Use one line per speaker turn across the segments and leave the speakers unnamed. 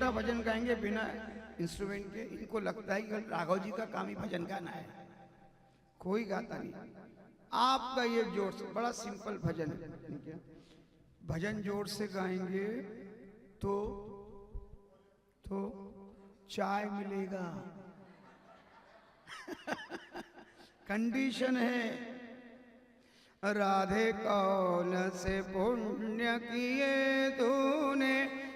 छोटा भजन गाएंगे बिना इंस्ट्रूमेंट के, इनको लगता है कि राघव जी का काम ही भजन गाना है, कोई गाता नहीं। आपका ये जोर से बड़ा सिंपल भजन है, भजन जोर से गाएंगे तो चाय मिलेगा। कंडीशन है, राधे कौन से पुण्य किए तूने,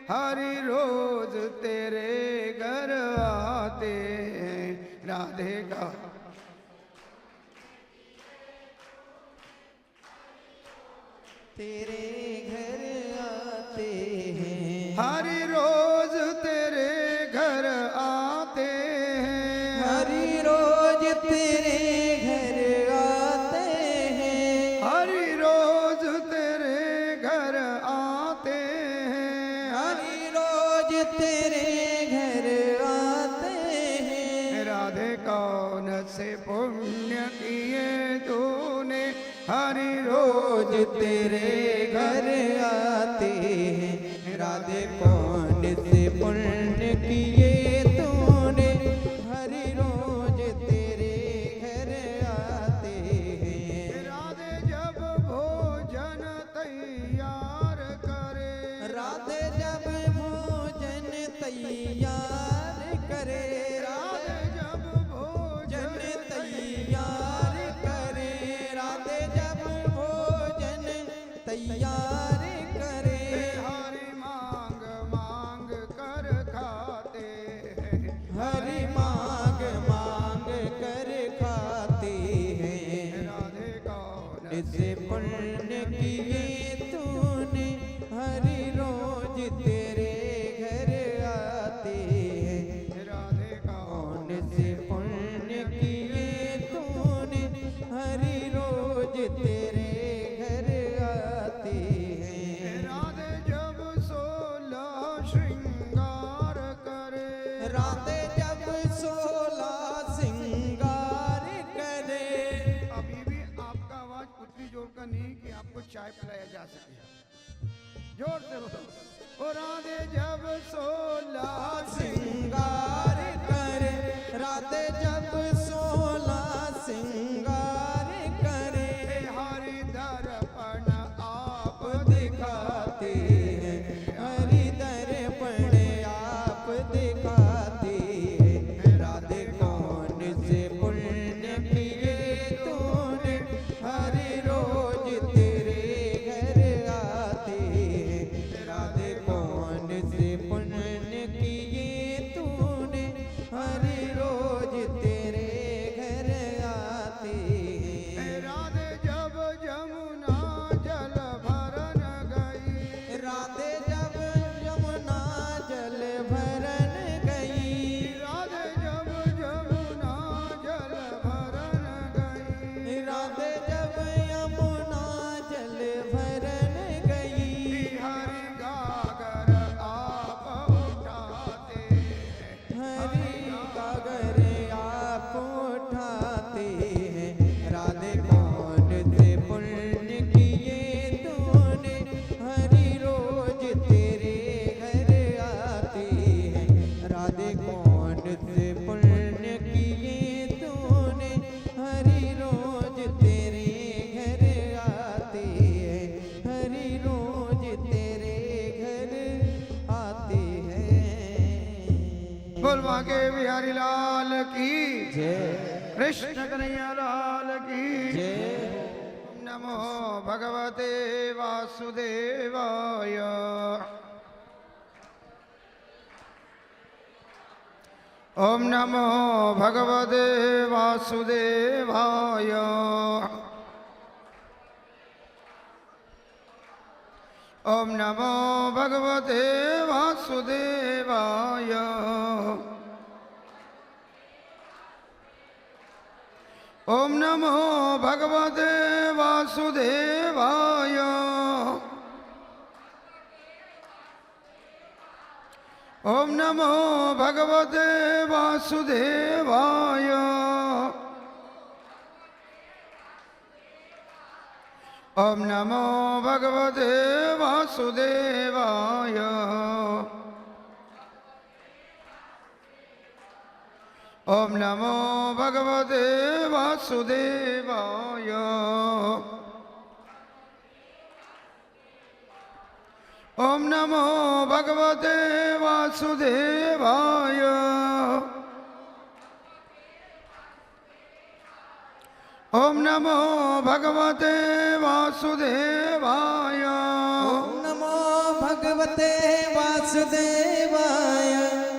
हरि रोज तेरे घर आते हैं। राधे का
तेरे घर आते हैं,
हरि रोज तेरे घर आते हैं,
हरि रोज तेरे घर आते हैं,
हरि रोज तेरे घर आते हैं,
हरि रोज तेरे घर आते हैं।
राधे कौन से पुण्य किए तूने, हरि रोज
तेरे घर आते हैं। राधे कौन से पुण्य किए तूने, हरि रोज तेरे घर आते हैं।
राधे जब भोजन तैयार करे,
राधे जब भोजन तैयार करे,
राधे जब भोजन
तैयार करे, राधे जब भोजन तैयार करे,
हरि मांग मांग कर खाते हैं,
हरि मांग मांग कर खाते हैं।
राधे कौन
इसे पुण्य किए तूने, हरि रोज तेरे घर आते हैं।
राधे
कौन
कौन
से पुण्य किए तूने, हरि रोज तेरे घर आते हैं।
राधे जब 16 श्रृंगार करे,
राधे जब 16 श्रृंगार करे।
अभी भी आपका आवाज उतनी जोर का नहीं कि आपको चाय पिलाया जा सके, जोर से बोलो। ओ राधे जब 16
श्रृंगार करे, राधे जब 16 श्रृंगार करे,
हरि दर्पण आप
दिखाते हैं, हरि दर्पण आप दिखाते हैं। राधे कौन से पुण्य किए तूने, हरि रोज तेरे घर आते हैं। राधे कौन से पुण्य किए तूने, हरि रोज तेरे घर आते हैं।
राधे जब जमुना जल भरन गई,
राधे जब यमुना जल भरन गई,
राधे जब जमुना जल भरन गई,
राधे जब यमुना जल भरन गई,
हरि गागर आप उठाते,
हरि गागर आप उठाते हैं। राधे कौन से पुण्य किए तूने, हरि रोज तेरे घर आते हैं। राधे कौन से पुण्य किए तूने, हरि रोज तेरे घर आते हैं, हरि रोज तेरे घर आते हैं।
बोल बाके बिहारी लाल की
जय,
कृष्ण कन्हैया लाल की
जय।
नमो भगवते वासुदेवाय। ओम नमो भगवते वासुदेवाय। ओम नमो भगवते वासुदेवाय। ओम नमो भगवते वासुदेवाय। ओम नमो भगवते वासुदेवाय। ओम नमो भगवते वासुदेवाय। ओम नमो भगवते वासुदेवाय। ओम नमो भगवते वासुदेवाय। ओम नमो भगवते वासुदेवाय।
ओम नमो भगवते वासुदेवाय।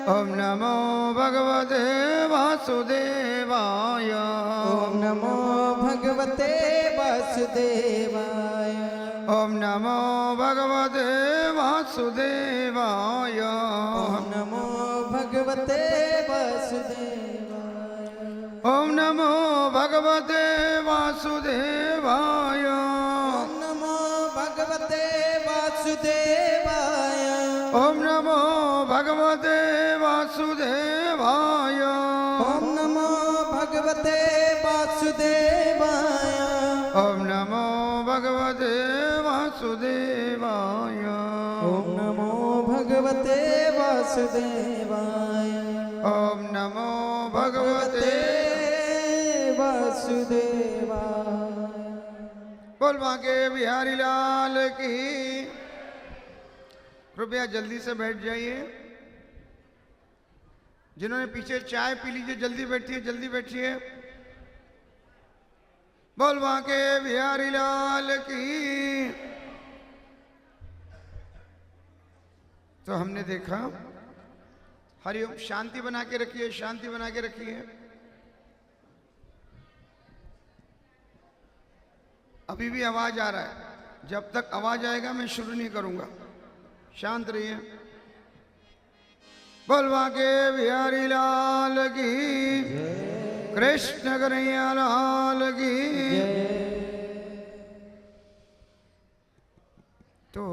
ओम नमो भगवते वासुदेवाय।
ओम नमो भगवते वासुदेवाय।
ओम नमो भगवते वासुदेवाय।
ओम नमो भगवते वासुदेवाय।
ओम नमो भगवते वासुदेवाय।
ओम नमो भगवते वासुदेवाय।
ओम नमो भगवते वासुदेवाय।
ओम नमो भगवते वासुदेवाय।
ओम नमो भगवते वासुदेवाय।
ओम नमो भगवते वासुदेवाय।
ओम नमो भगवते
वासुदेवाय।
बोल बांके बिहारी लाल की। कृपया जल्दी से बैठ जाइए। जिन्होंने पीछे चाय पी लीजिए, जल्दी बैठिए, जल्दी बैठिए। बोल बांके बिहारी लाल की। तो हमने देखा, हरिओम, शांति बना के रखिए, शांति बना के रखिए। अभी भी आवाज आ रहा है, जब तक आवाज आएगा मैं शुरू नहीं करूंगा, शांत रहिए। बोलवा के बिहारी लाल की, कृष्ण कन्हैया लाल की। तो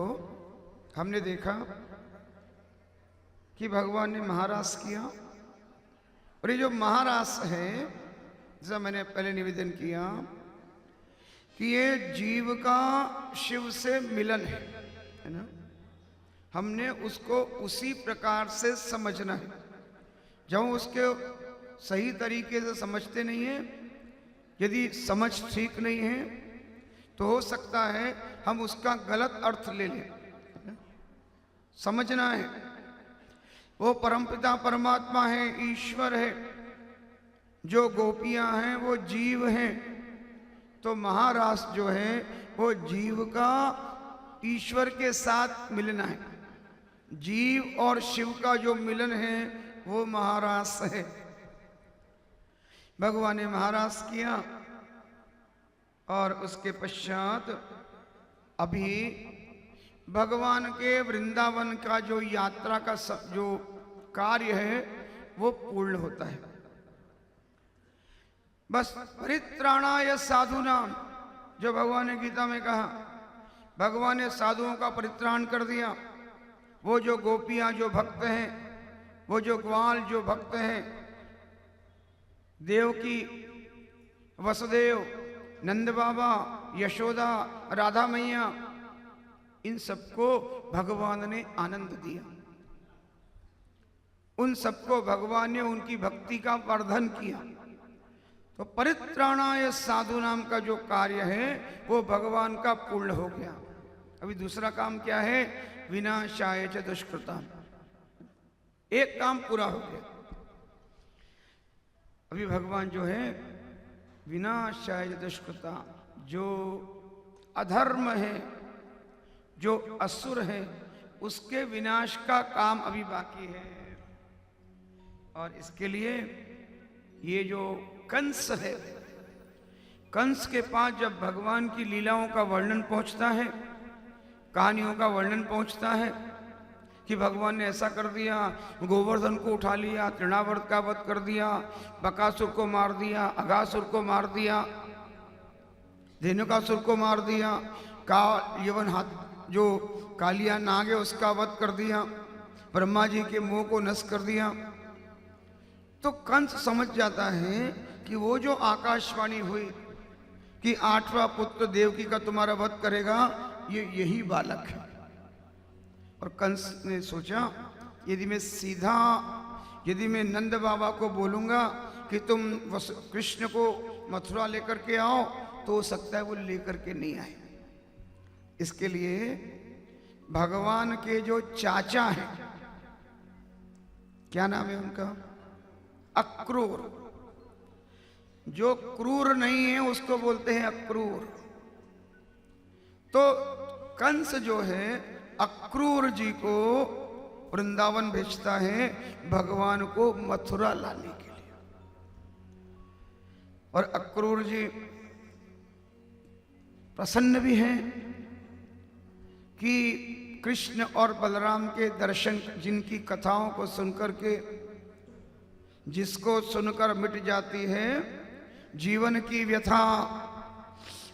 हमने देखा कि भगवान ने महारास किया, और ये जो महारास है, जैसा मैंने पहले निवेदन किया कि ये जीव का शिव से मिलन है ना। हमने उसको उसी प्रकार से समझना है। जब हम उसके सही तरीके से समझते नहीं हैं, यदि समझ ठीक नहीं है, तो हो सकता है हम उसका गलत अर्थ ले लें। समझना है वो परमपिता परमात्मा है, ईश्वर है। जो गोपियां हैं वो जीव हैं। तो महारास जो है वो जीव का ईश्वर के साथ मिलना है। जीव और शिव का जो मिलन है वो महारास है। भगवान ने महारास किया, और उसके पश्चात अभी भगवान के वृंदावन का जो यात्रा का जो कार्य है वो पूर्ण होता है। बस परित्राणाय साधुनाम, जो भगवान ने गीता में कहा, भगवान ने साधुओं का परित्राण कर दिया। वो जो गोपियां जो भक्त हैं, वो जो ग्वाल जो भक्त हैं, देवकी, वसुदेव, नंद बाबा, यशोदा, राधा मैया, इन सबको भगवान ने आनंद दिया। उन सबको भगवान ने उनकी भक्ति का वर्धन किया। तो परित्राणाय साधु नाम का जो कार्य है वो भगवान का पूर्ण हो गया। अभी दूसरा काम क्या है? विनाशाय च दुष्कृताम। एक काम पूरा हो गया। अभी भगवान जो है विनाशाय च दुष्कृताम, जो अधर्म है, जो असुर है, उसके विनाश का काम अभी बाकी है। और इसके लिए ये जो कंस है, कंस के पास जब भगवान की लीलाओं का वर्णन पहुंचता है, कहानियों का वर्णन पहुंचता है कि भगवान ने ऐसा कर दिया, गोवर्धन को उठा लिया, तृणावर्त का वध कर दिया, बकासुर को मार दिया, अगासुर को मार दिया, धेनुकासुर को मार दिया, यवन हाथ जो कालिया नाग है उसका वध कर दिया, ब्रह्मा जी के मुंह को नष्ट कर दिया। तो कंस समझ जाता है कि वो जो आकाशवाणी हुई कि 8वां पुत्र देवकी का तुम्हारा वध करेगा, ये यही बालक है। और कंस ने सोचा, यदि मैं नंद बाबा को बोलूंगा कि तुम कृष्ण को मथुरा लेकर के आओ, तो हो सकता है वो लेकर के नहीं आए। इसके लिए भगवान के जो चाचा हैं, क्या नाम है उनका? अक्रूर। जो क्रूर नहीं है उसको बोलते हैं अक्रूर। तो कंस जो है अक्रूर जी को वृंदावन भेजता है भगवान को मथुरा लाने के लिए। और अक्रूर जी प्रसन्न भी हैं कि कृष्ण और बलराम के दर्शन, जिनकी कथाओं को सुनकर के, जिसको सुनकर मिट जाती है जीवन की व्यथा,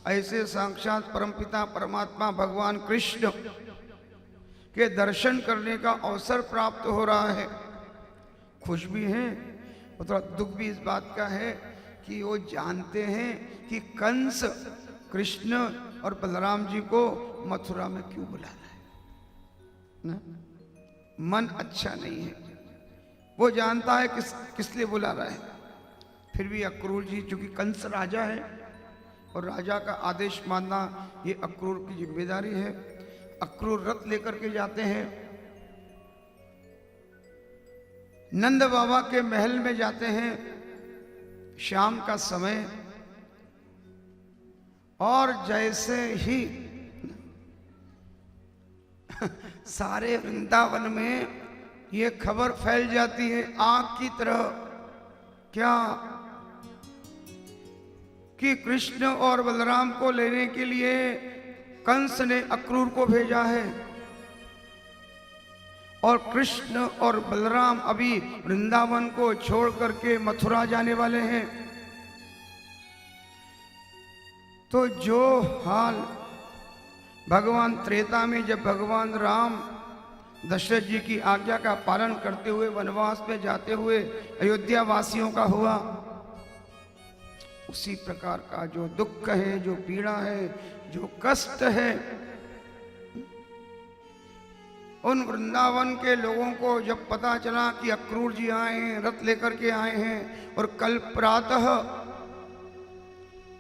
ऐसे साक्षात परमपिता परमात्मा भगवान कृष्ण के दर्शन करने का अवसर प्राप्त हो रहा है। खुश भी हैं और थोड़ा दुख भी इस बात का है कि वो जानते हैं कि कंस कृष्ण और बलराम जी को मथुरा में क्यों बुला रहा है ना? मन अच्छा नहीं है, वो जानता है किस लिए बुला रहा है। फिर भी अक्रूर जी, चूंकि कंस राजा है और राजा का आदेश मानना ये अक्रूर की जिम्मेदारी है, अक्रूर रथ लेकर के जाते हैं, नंद बाबा के महल में जाते हैं शाम का समय। और जैसे ही सारे वृंदावन में ये खबर फैल जाती है आग की तरह, क्या कि कृष्ण और बलराम को लेने के लिए कंस ने अक्रूर को भेजा है और कृष्ण और बलराम अभी वृंदावन को छोड़ करके मथुरा जाने वाले हैं। तो जो हाल भगवान त्रेता में, जब भगवान राम दशरथ जी की आज्ञा का पालन करते हुए वनवास में जाते हुए अयोध्या वासियों का हुआ, उसी प्रकार का जो दुख है, जो पीड़ा है, जो कष्ट है, उन वृंदावन के लोगों को जब पता चला कि अक्रूर जी आए हैं, रथ लेकर के आए हैं और कल प्रातः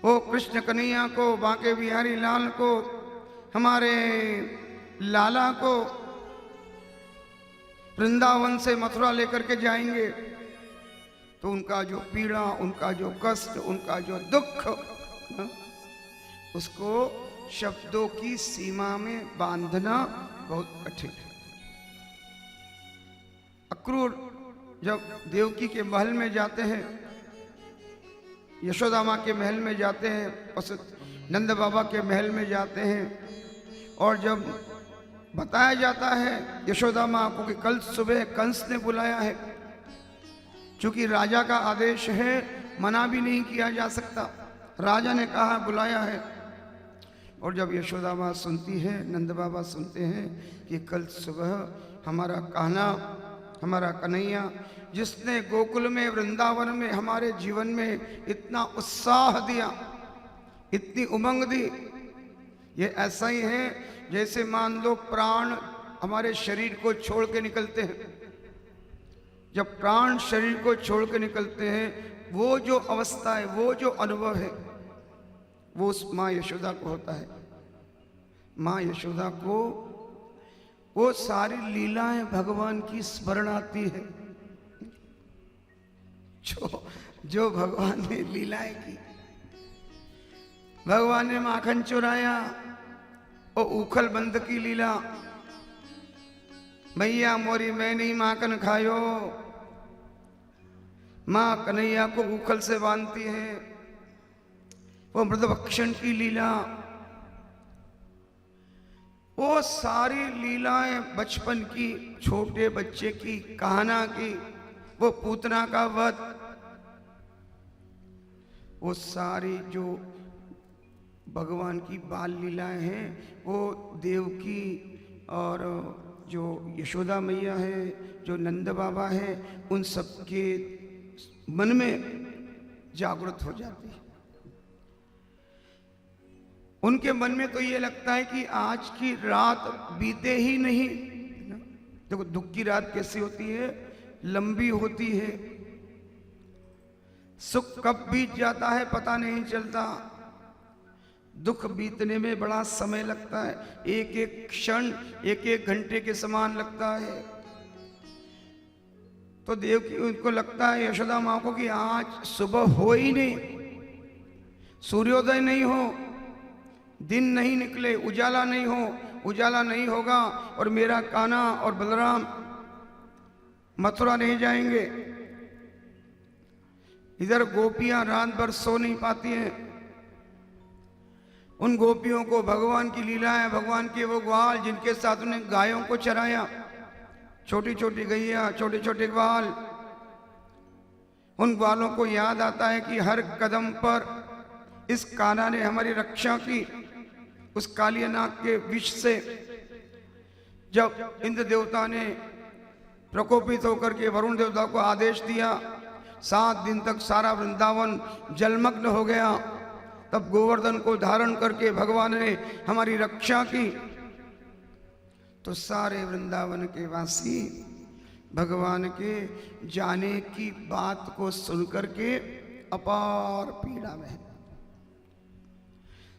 वो कृष्ण कन्हैया को, बांके बिहारी लाल को, हमारे लाला को वृंदावन से मथुरा लेकर के जाएंगे, तो उनका जो पीड़ा, उनका जो कष्ट, उनका जो दुख, उसको शब्दों की सीमा में बांधना बहुत कठिन है। अक्रूर जब देवकी के महल में जाते हैं, यशोदा माँ के महल में जाते हैं, नंद बाबा के महल में जाते हैं, और जब बताया जाता है यशोदा माँ को कि कल सुबह कंस ने बुलाया है, चूंकि राजा का आदेश है, मना भी नहीं किया जा सकता, राजा ने कहा बुलाया है। और जब यशोदा माँ सुनती है, नंद बाबा सुनते हैं कि कल सुबह हमारा कान्हा, हमारा कन्हैया, जिसने गोकुल में, वृंदावन में हमारे जीवन में इतना उत्साह दिया, इतनी उमंग दी, ये ऐसा ही है जैसे मान लो प्राण हमारे शरीर को छोड़ के निकलते हैं। जब प्राण शरीर को छोड़ के निकलते हैं, वो जो अवस्था है, वो जो अनुभव है, वो उस माँ यशोदा को होता है। माँ यशोदा को वो सारी लीलाएं भगवान की स्मरण आती है, जो भगवान ने लीलाएं की। भगवान ने माखन चुराया, और उखल बंद की लीला, मैया मोरी मैं नहीं माखन खायो, माँ कन्हैया को उखल से बांधती है, वो मृदभक्षण की लीला, वो सारी लीलाएं बचपन की, छोटे बच्चे की, कान्हा की, वो पूतना का वध, वो सारी जो भगवान की बाल लीलाएं हैं, वो देवकी और जो यशोदा मैया है, जो नंद बाबा है, उन सबके मन में जागृत हो जाती है। उनके मन में तो ये लगता है कि आज की रात बीते ही नहीं। देखो दुख की रात कैसी होती है, लंबी होती है। सुख कब बीत जाता है पता नहीं चलता, दुख बीतने में बड़ा समय लगता है, एक एक क्षण एक एक घंटे के समान लगता है। तो देवकी उनको लगता है यशोदा माँ को कि आज सुबह हो ही नहीं, सूर्योदय नहीं हो, दिन नहीं निकले, उजाला नहीं हो, उजाला नहीं होगा और मेरा कान्हा और बलराम मथुरा नहीं जाएंगे। इधर गोपियां रात भर सो नहीं पाती हैं। उन गोपियों को भगवान की लीला है, भगवान के वो ग्वाल जिनके साथ उन्हें गायों को चराया, छोटी छोटी गैया, छोटे छोटे ग्वाल, उन ग्वालों को याद आता है कि हर कदम पर इस कान्हा ने हमारी रक्षा की, उस कालियानाग के विष से। जब इंद्र देवता ने प्रकोपित होकर के वरुण देवता को आदेश दिया, 7 दिन तक सारा वृंदावन जलमग्न हो गया, तब गोवर्धन को धारण करके भगवान ने हमारी रक्षा की। तो सारे वृंदावन के वासी भगवान के जाने की बात को सुनकर के अपार पीड़ा में,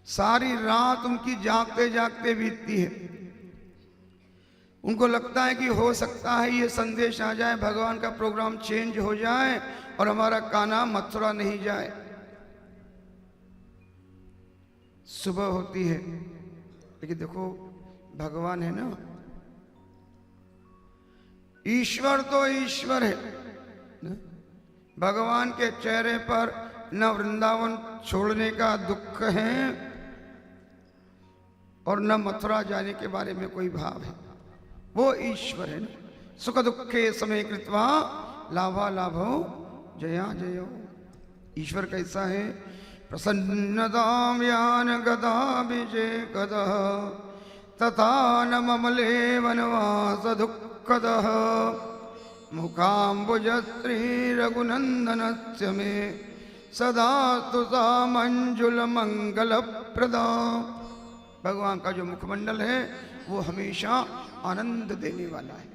सारी रात उनकी जागते जागते बीतती है। उनको लगता है कि हो सकता है ये संदेश आ जाए, भगवान का प्रोग्राम चेंज हो जाए और हमारा कान्हा मथुरा नहीं जाए। सुबह होती है, लेकिन देखो भगवान है ना, ईश्वर तो ईश्वर है ना? भगवान के चेहरे पर न वृंदावन छोड़ने का दुख है और न मथुरा जाने के बारे में कोई भाव है। वो ईश्वर है ना। सुख दुखे समय कृत्वा लाभा लाभो जया जयो। ईश्वर कैसा है? प्रसन्नतां यान गदा विजय गदः तथा न ममले वनवास दुःखदः मुखाम्बुजश्री रघुनंदनस्य मे सदा तुसा मंजुल मंगल प्रदा। भगवान का जो मुखमंडल है वो हमेशा आनंद देने वाला है,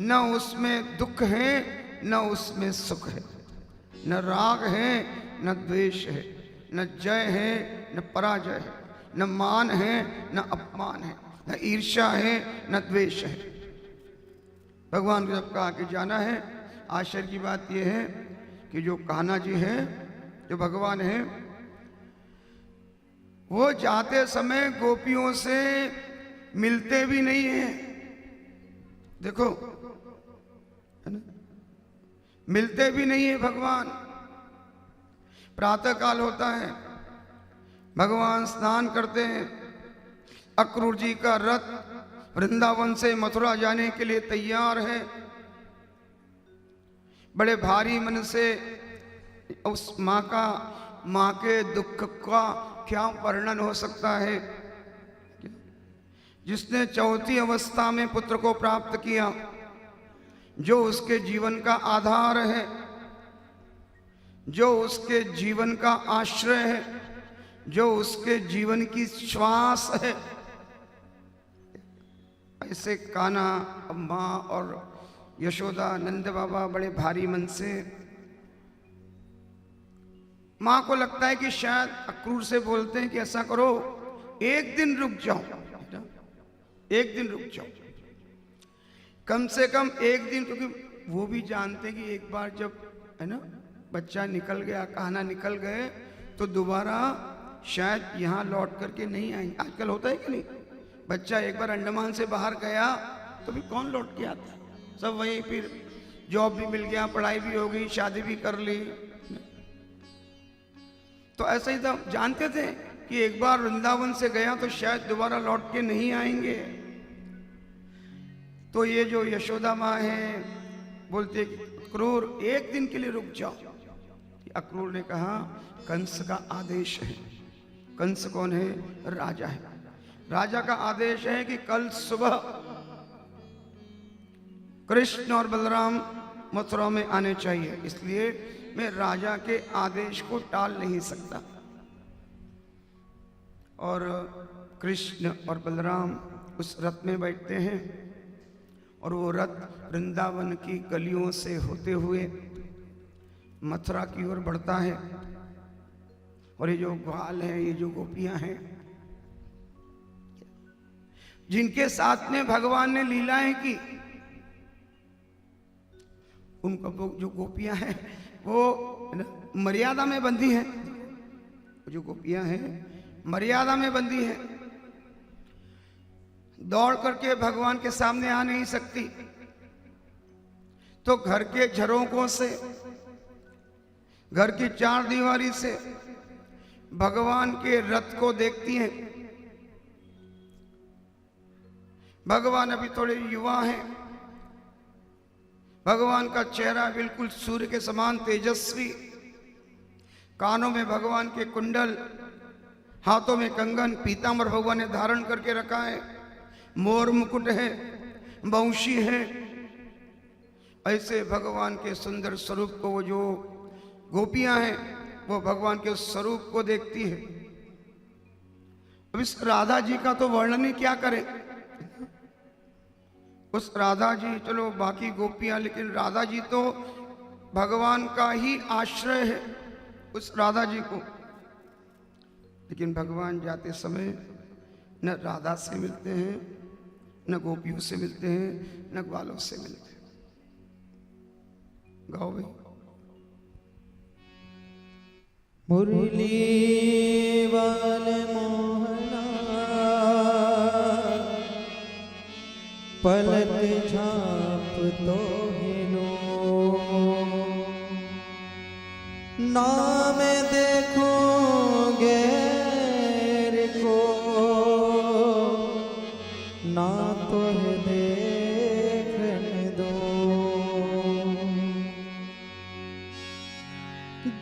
न उसमें दुख है न उसमें सुख है, न राग है न द्वेष है, न जय है न पराजय है, न मान है न अपमान है, न ईर्ष्या है न द्वेष है। भगवान को जब कहा कि जाना है, आश्चर्य की बात यह है कि जो कान्हा जी है, जो भगवान है, वो जाते समय गोपियों से मिलते भी नहीं हैं। देखो है ना, मिलते भी नहीं है भगवान। प्रातः काल होता है, भगवान स्नान करते हैं, अक्रूर जी का रथ वृंदावन से मथुरा जाने के लिए तैयार है। बड़े भारी मन से उस माँ के दुख का क्या वर्णन हो सकता है, जिसने चौथी अवस्था में पुत्र को प्राप्त किया, जो उसके जीवन का आधार है, जो उसके जीवन का आश्रय है, जो उसके जीवन की श्वास है। ऐसे कान्हा, अम्मा और यशोदा, नंद बाबा बड़े भारी मन से, माँ को लगता है कि शायद अक्रूर से बोलते हैं कि ऐसा करो, एक दिन रुक जाओ, एक दिन रुक जाओ, कम से कम एक दिन, क्योंकि वो भी जानते हैं कि एक बार जब है ना बच्चा निकल गया, कान्हा निकल गए, तो दोबारा शायद यहाँ लौट करके नहीं आएंगे। आजकल होता है कि नहीं, बच्चा एक बार अंडमान से बाहर गया तो भी कौन लौट के आता है, सब वहीं, फिर जॉब भी मिल गया, पढ़ाई भी हो गई, शादी भी कर ली। तो ऐसा ही तो जानते थे कि एक बार वृंदावन से गया तो शायद दोबारा लौट के नहीं आएंगे। तो ये जो यशोदा माँ है, बोलते अक्रूर एक दिन के लिए रुक जाओ। अक्रूर ने कहा कंस का आदेश है। कंस कौन है? राजा है। राजा का आदेश है कि कल सुबह कृष्ण और बलराम मथुरा में आने चाहिए, इसलिए मैं राजा के आदेश को टाल नहीं सकता। और कृष्ण और बलराम उस रथ में बैठते हैं और वो रथ वृंदावन की गलियों से होते हुए मथुरा की ओर बढ़ता है। और ये जो ग्वाल हैं, ये जो गोपियां हैं, जिनके साथ में भगवान ने लीलाएं की, उनका वो जो गोपियां हैं वो मर्यादा में बंधी हैं। जो गोपियां हैं मर्यादा में बंधी हैं, दौड़ करके भगवान के सामने आ नहीं सकती, तो घर के झरोकों से, घर की चार दीवारी से भगवान के रथ को देखती हैं। भगवान अभी थोड़े युवा हैं, भगवान का चेहरा बिल्कुल सूर्य के समान तेजस्वी, कानों में भगवान के कुंडल, हाथों में कंगन, पीतांबर भगवान ने धारण करके रखा है, मोर मुकुट है, वंशी है। ऐसे भगवान के सुंदर स्वरूप को वो जो गोपियां हैं वो भगवान के स्वरूप को देखती है। अब इस राधा जी का तो वर्णन ही क्या करें। उस राधा जी, चलो बाकी गोपियां, लेकिन राधा जी तो भगवान का ही आश्रय है, उस राधा जी को। लेकिन भगवान जाते समय न राधा से मिलते हैं, न गोपियों से मिलते हैं, न ग्वालों से मिलते हैं। गाओ भाई।
मुरली वाले मोहना पलक झाप तो हिलो, नाम देखोगे को ना तो देखने दो।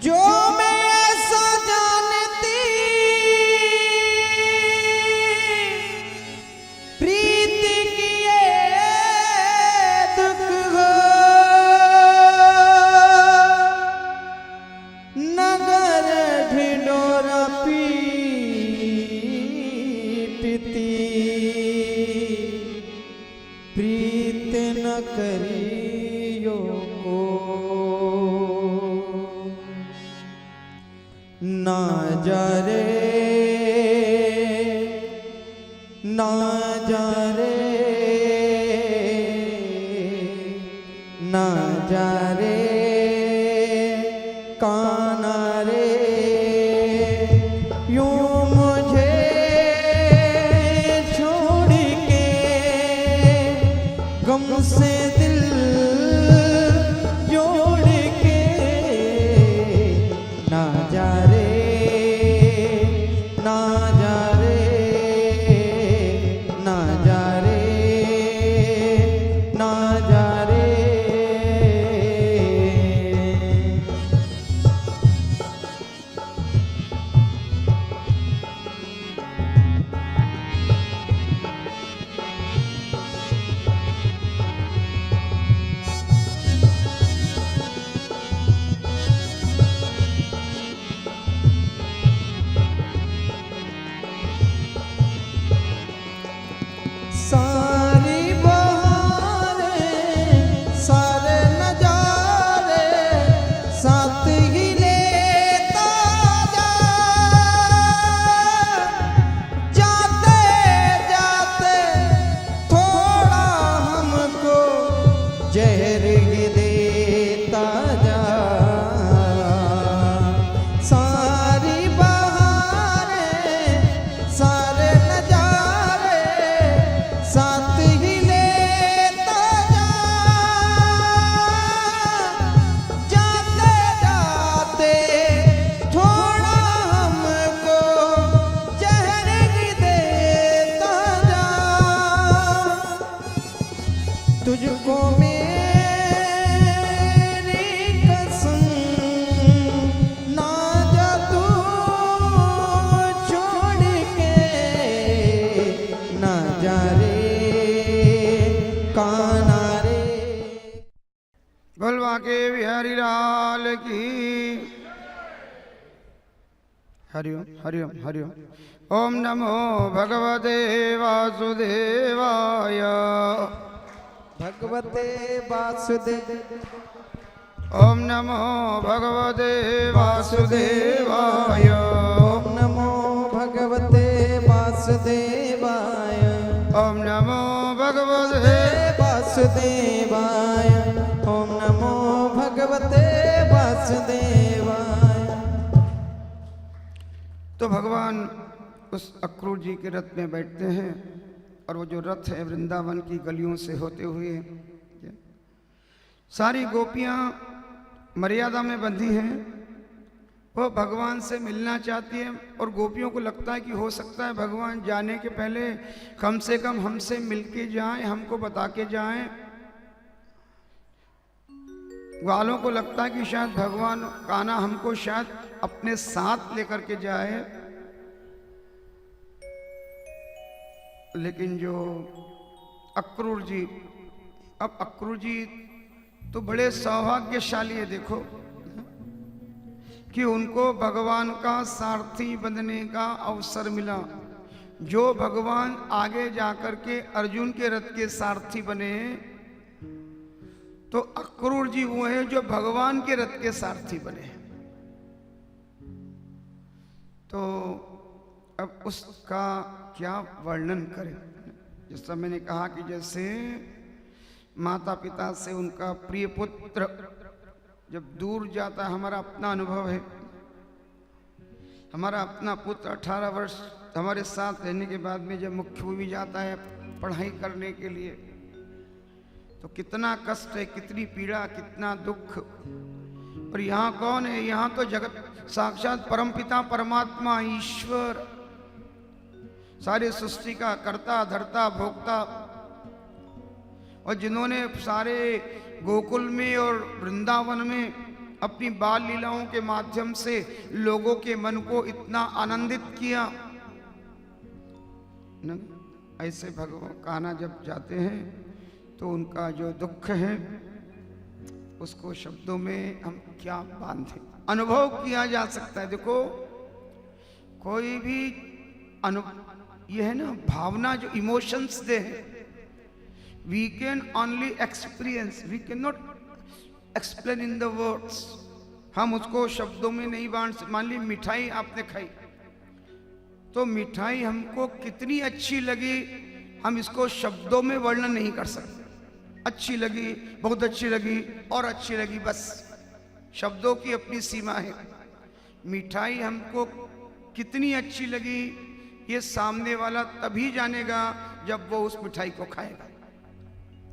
जो मैं ऐसा जानती प्रीति किए दुख हो, नगर ढिंडोरा पीटती, प्रीत न करियो को। ना जा रे, ना जा रे, ना जा रे काना रे, यूं मुझे छोड़ के गम से दिल जोड़ के ना जा रे, ना जा रे, ना जा रे, ना जा रे। सारी बहारें, सारे नजारे साथ ही लेता जा, जाते जाते थोड़ा हमको जहर ही देता जा। सारी बहारें, सारे नजारे साथ ही लेता जा, जाते जाते थोड़ा हमको जहर ही देता जा। तुझको मेरी कसम ना जा तू छोड़ के, ना जा रे काना रे।
भलवा के बिहारी लाल की हरिओम हरिओम हरिओम। ओम नमो भगवते वासुदेवाय।
भगवते वासुदेव
ओम नमो भगवते वासुदेवाय।
ओम नमो भगवते वासुदेवाय।
ओम नमो भगवते
वासुदेवाय। ओम नमो भगवते वासुदेवाय।
तो भगवान उस अक्रूर जी के रथ में बैठते हैं और वो जो रथ है वृंदावन की गलियों से होते हुए, सारी गोपियां मर्यादा में बंधी हैं, वो भगवान से मिलना चाहती है और गोपियों को लगता है कि हो सकता है भगवान जाने के पहले कम से कम हमसे मिलके जाएं, हमको बता के जाएं। वालों को लगता है कि शायद भगवान कान्हा हमको शायद अपने साथ लेकर के जाए, लेकिन जो अक्रूर जी, अब अक्रूर जी तो बड़े सौभाग्यशाली है, देखो कि उनको भगवान का सारथी बनने का अवसर मिला। जो भगवान आगे जाकर के अर्जुन के रथ के सारथी बने, तो अक्रूर जी वो है जो भगवान के रथ के सारथी बने। तो अब उसका क्या वर्णन करें। जैसा मैंने कहा कि जैसे माता पिता से उनका प्रिय पुत्र जब दूर जाता है, हमारा अपना अनुभव है, हमारा अपना पुत्र 18 वर्ष हमारे साथ रहने के बाद में जब मुख्य भूमि जाता है पढ़ाई करने के लिए, तो कितना कष्ट है, कितनी पीड़ा, कितना दुख। और यहाँ कौन है? यहाँ तो जगत साक्षात परमपिता परमात्मा ईश्वर, सारे सृष्टि का कर्ता धर्ता भोक्ता, और जिन्होंने सारे गोकुल में और वृंदावन में अपनी बाल लीलाओं के माध्यम से लोगों के मन को इतना आनंदित किया न, ऐसे भगवान कान्हा जब जाते हैं तो उनका जो दुख है उसको शब्दों में हम क्या बांधे, अनुभव किया जा सकता है। देखो कोई भी ये है ना भावना, जो इमोशंस दे हैं, we can only experience, we cannot explain in the words। हम उसको शब्दों में नहीं बांट। मान ली मिठाई आपने खाई, तो मिठाई हमको कितनी अच्छी लगी हम इसको शब्दों में वर्णन नहीं कर सकते। अच्छी लगी, बहुत अच्छी लगी और अच्छी लगी, बस शब्दों की अपनी सीमा है। मिठाई हमको कितनी अच्छी लगी ये सामने वाला तभी जानेगा जब वो उस मिठाई को खाएगा,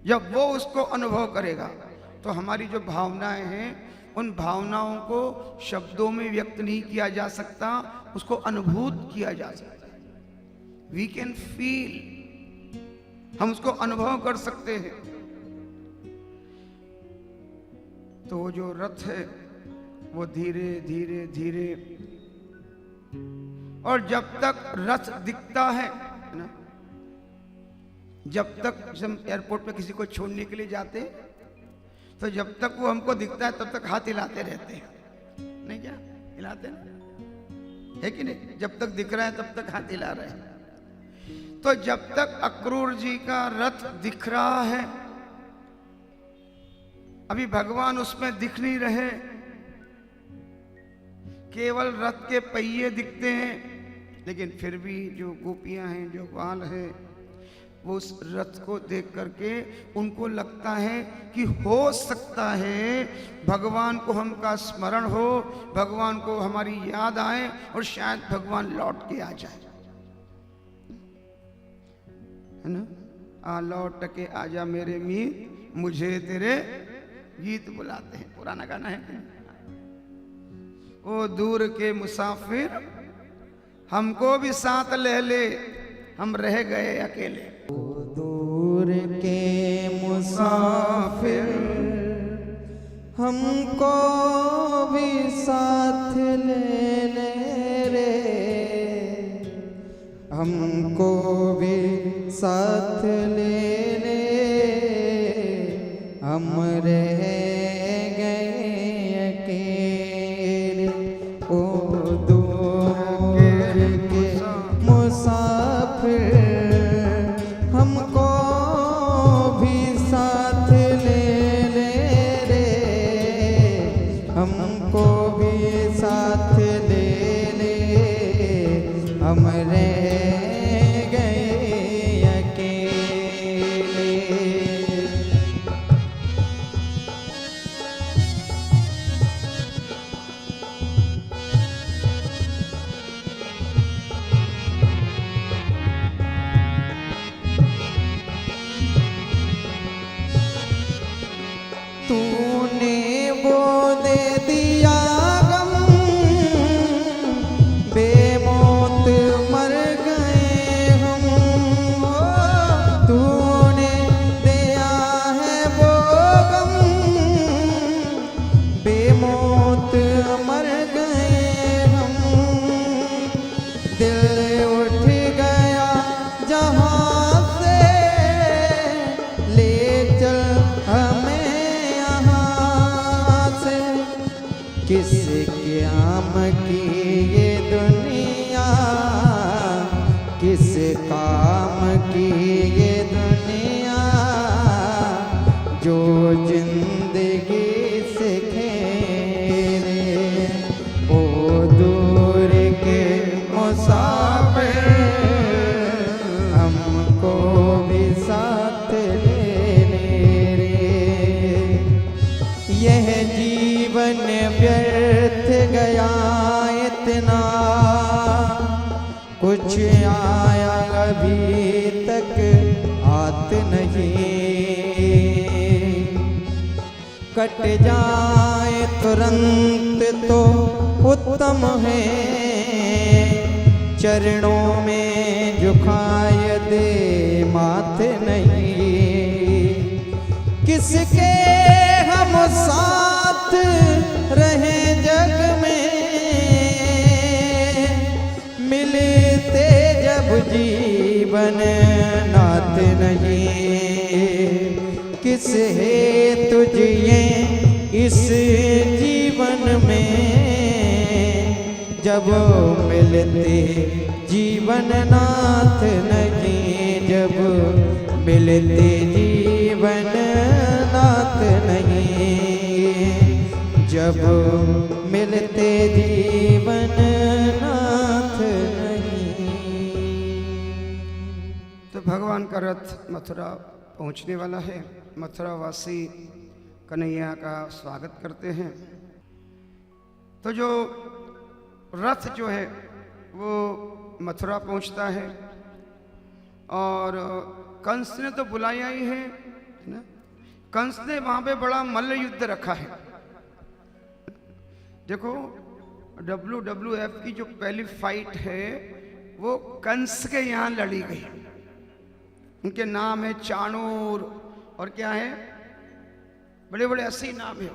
जब वो उसको अनुभव करेगा। तो हमारी जो भावनाएं हैं उन भावनाओं को शब्दों में व्यक्त नहीं किया जा सकता, उसको अनुभूत किया जा सकता है। वी कैन फील, हम उसको अनुभव कर सकते हैं। तो वो जो रथ है वो धीरे धीरे धीरे, और जब तक रथ दिखता है ना, जब तक हम एयरपोर्ट पे किसी को छोड़ने के लिए जाते तो जब तक वो हमको दिखता है तब तक हाथ हिलाते रहते हैं, नहीं क्या हिलाते ना, है कि नहीं? जब तक दिख रहा है तब तक हाथ हिला रहे हैं। तो जब तक अक्रूर जी का रथ दिख रहा है, अभी भगवान उसमें दिख नहीं रहे, केवल रथ के पहिए दिखते हैं, लेकिन फिर भी जो गोपियां हैं, जो ग्वाल है, वो उस रथ को देख करके उनको लगता है कि हो सकता है भगवान को हमका स्मरण हो, भगवान को हमारी याद आए और शायद भगवान लौट के आ जाए, है ना। आ लौट के आजा मेरे मीत, मुझे तेरे गीत बुलाते हैं, पुराना गाना है। ओ दूर के मुसाफिर हमको भी साथ ले ले, हम रह गए अकेले।
दूर के मुसाफिर हमको भी साथ ले ले रे, हमको भी साथ ले ले, हम रह गए अकेले। ओ दूर के मुसाफिर हमको भी साथ ले ले रे, हम रह गए अकेले। तूने वो दे दिया गम, बेमौत मर गए हम। तूने दिया है वो गम, बेमौत मर गए हम। दिल उठ गया जहाँ से, ले चल हमें यहाँ से। किस काम की ये दुनिया, किस काम की ये दुनिया, जो जिंदगी से खेले। ओ दूर के मुसाफिर, हमको भी साथ ले रे। यह जीवन व्यर्थ गया इतना, कुछ आया अभी तक हाथ नहीं। कट जाए तुरंत तो उत्तम है, चरणों में झुकाए दे माथे नहीं। किसके हम साथ रहे जग में, मिलते जब जीवन नाथ नहीं। किस है तुझे इस जीवन में, जब मिलते जीवन नाथ नहीं। जब मिलते जीवन नाथ नहीं, जब मिलते जीवन नाथ नहीं।
तो भगवान का रथ मथुरा पहुंचने वाला है। मथुरा वासी कन्हैया का स्वागत करते हैं। तो जो रथ जो है वो मथुरा पहुंचता है, और कंस ने तो बुलाया ही है ना। कंस ने वहां पे बड़ा मल्ल युद्ध रखा है। देखो WWF की जो पहली फाइट है वो कंस के यहाँ लड़ी गई। उनके नाम है चाणूर, और क्या है, बड़े बड़े 80 नाम है।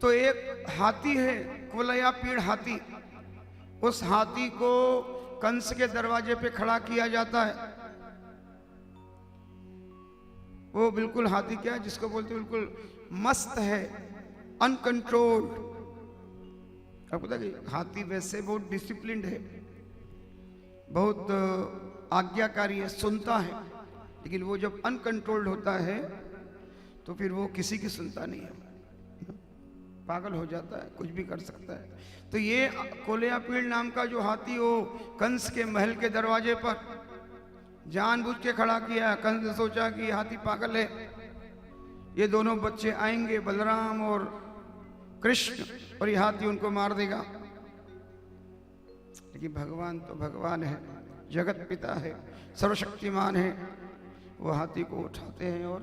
तो एक हाथी है, कुवलया पीड़ हाथी। उस हाथी को कंस के दरवाजे पे खड़ा किया जाता है। वो बिल्कुल हाथी क्या है, जिसको बोलते हैं बिल्कुल मस्त है, अनकंट्रोल्ड। आपको पता है कि हाथी वैसे बहुत डिसिप्लिन्ड है, बहुत आज्ञाकारी है, सुनता है, लेकिन वो जब अनकंट्रोल्ड होता है तो फिर वो किसी की सुनता नहीं है, पागल हो जाता है, कुछ भी कर सकता है। तो ये कोलियापीड़ नाम का जो हाथी वो कंस के महल के दरवाजे पर जानबूझ के खड़ा किया। कंस ने सोचा कि ये हाथी पागल है, ये दोनों बच्चे आएंगे, बलराम और कृष्ण, और ये हाथी उनको मार देगा। लेकिन भगवान तो भगवान है, जगत पिता है, सर्वशक्तिमान है। वो हाथी को उठाते हैं और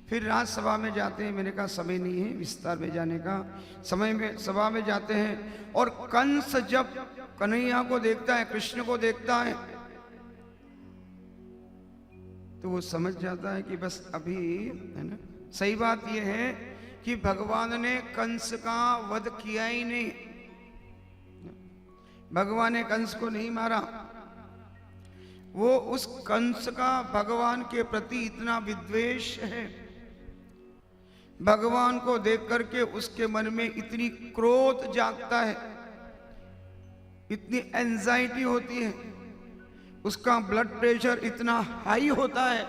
फिर राजसभा में जाते हैं। मैंने कहा समय नहीं है विस्तार में जाने का, समय में सभा में जाते हैं। और कंस जब कन्हैया को देखता है, कृष्ण को देखता है, तो वो समझ जाता है कि बस अभी, है ना। सही बात यह है कि भगवान ने कंस का वध किया ही नहीं। भगवान ने कंस को नहीं मारा। वो उस कंस का भगवान के प्रति इतना विद्वेष है, भगवान को देख करके उसके मन में इतनी क्रोध जागता है, इतनी एंजाइटी होती है, उसका ब्लड प्रेशर इतना हाई होता है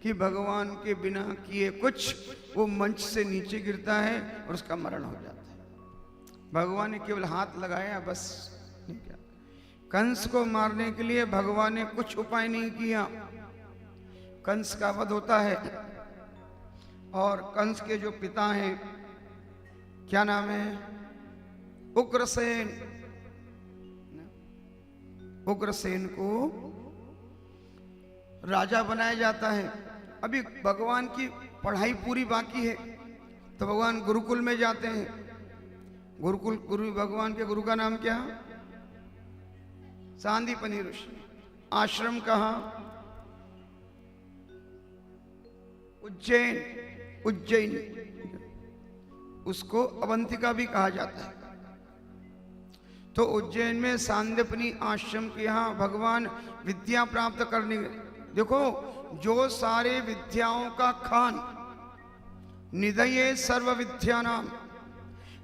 कि भगवान के बिना किए कुछ वो मंच से नीचे गिरता है और उसका मरण हो जाता है। भगवान ने केवल हाथ लगाया बस, नहीं क्या। कंस को मारने के लिए भगवान ने कुछ उपाय नहीं किया। कंस का वध होता है और कंस के जो पिता हैं, क्या नाम है, उग्रसेन, उग्रसेन को राजा बनाया जाता है। अभी भगवान की पढ़ाई पूरी बाकी है, तो भगवान गुरुकुल में जाते हैं। गुरुकुल, गुरु भगवान के गुरु का नाम क्या, सांदीपनि ऋषि। आश्रम कहाँ, उज्जैन, उज्जैन, उसको अवंतिका भी कहा जाता है। तो उज्जैन में सांदीपनि आश्रम के यहाँ भगवान विद्या प्राप्त करने, देखो जो सारे विद्याओं का खान, निधये सर्व विद्या नाम,